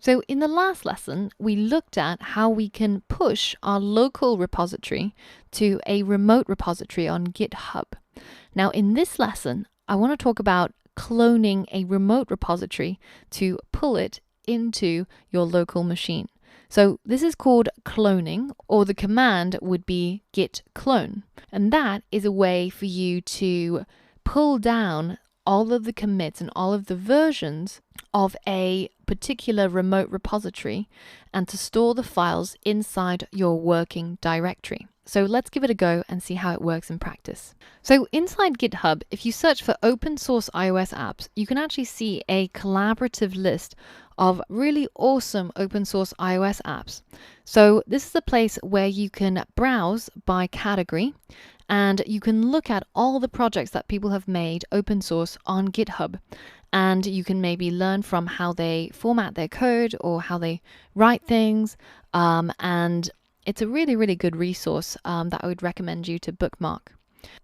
So in the last lesson, we looked at how we can push our local repository to a remote repository on GitHub. Now in this lesson, I want to talk about cloning a remote repository to pull it into your local machine. So this is called cloning, or the command would be git clone. And that is a way for you to pull down all of the commits and all of the versions of a particular remote repository and to store the files inside your working directory. So let's give it a go and see how it works in practice. So inside GitHub, if you search for open source iOS apps, you can actually see a collaborative list of really awesome open source iOS apps. So this is a place where you can browse by category and you can look at all the projects that people have made open source on GitHub. And you can maybe learn from how they format their code or how they write things. And it's a really, really good resource that I would recommend you to bookmark.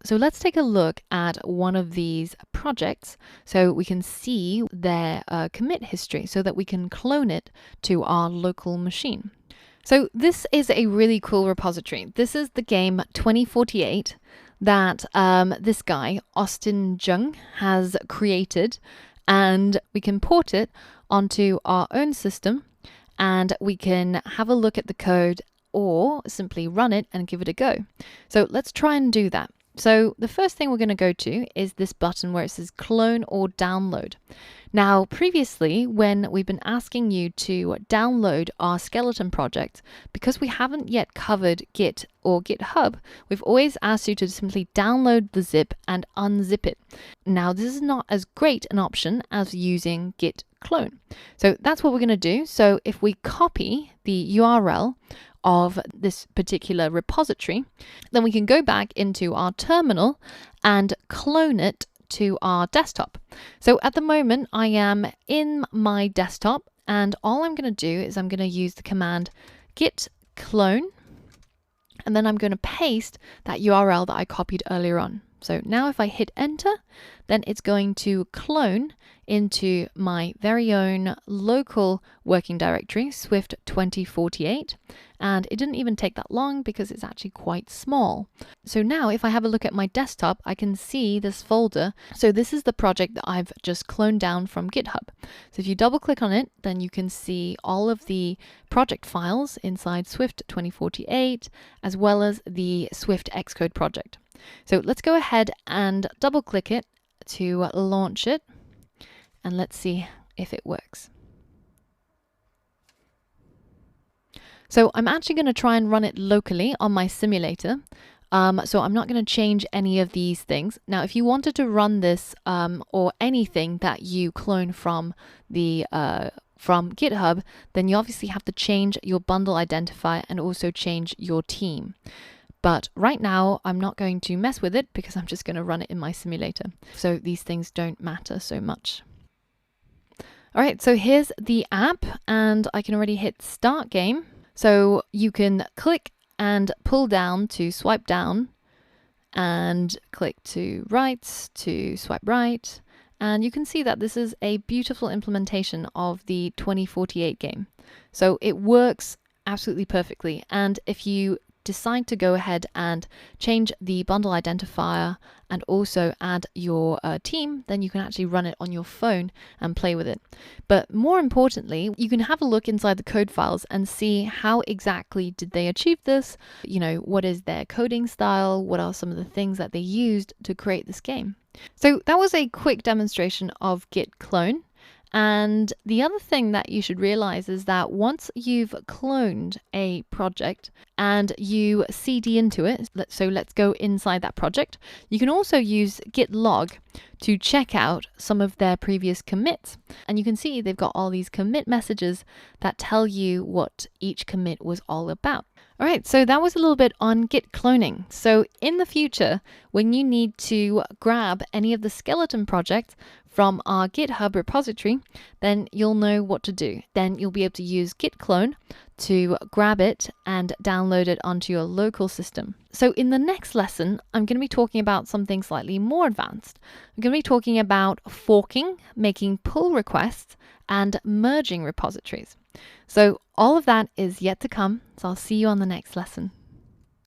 So let's take a look at one of these projects so we can see their commit history so that we can clone it to our local machine. So this is a really cool repository. This is the game 2048 that this guy, Austin Jung, has created, and we can port it onto our own system and we can have a look at the code or simply run it and give it a go. So let's try and do that. So the first thing we're going to go to is this button where it says clone or download. Now, previously, when we've been asking you to download our skeleton project, because we haven't yet covered Git or GitHub, we've always asked you to simply download the zip and unzip it. Now, this is not as great an option as using git clone. So that's what we're going to do. So if we copy the URL of this particular repository, then we can go back into our terminal and clone it to our desktop. So at the moment I am in my desktop, and all I'm going to do is I'm going to use the command git clone, and then I'm going to paste that URL that I copied earlier on. So now if I hit enter, then it's going to clone into my very own local working directory, Swift 2048. And it didn't even take that long because it's actually quite small. So now if I have a look at my desktop, I can see this folder. So this is the project that I've just cloned down from GitHub. So if you double click on it, then you can see all of the project files inside Swift 2048, as well as the Swift Xcode project. So let's go ahead and double click it to launch it, and let's see if it works. So I'm actually going to try and run it locally on my simulator. So I'm not going to change any of these things. Now, if you wanted to run this or anything that you clone from the from GitHub, then you obviously have to change your bundle identifier and also change your team. But right now, I'm not going to mess with it because I'm just going to run it in my simulator. So these things don't matter so much. All right, so here's the app, and I can already hit start game. So you can click and pull down to swipe down, and click to right to swipe right. And you can see that this is a beautiful implementation of the 2048 game. So it works absolutely perfectly. And if you decide to go ahead and change the bundle identifier and also add your team, then you can actually run it on your phone and play with it. But more importantly, you can have a look inside the code files and see how exactly did they achieve this, you know, what is their coding style, what are some of the things that they used to create this game. So that was a quick demonstration of git clone. And the other thing that you should realize is that once you've cloned a project and you cd into it, so let's go inside that project, you can also use git log to check out some of their previous commits. And you can see they've got all these commit messages that tell you what each commit was all about. All right, so that was a little bit on git cloning. So in the future, when you need to grab any of the skeleton projects from our GitHub repository, then you'll know what to do. Then you'll be able to use git clone to grab it and download it onto your local system. So in the next lesson, I'm going to be talking about something slightly more advanced. I'm going to be talking about forking, making pull requests, and merging repositories. So all of that is yet to come. So I'll see you on the next lesson.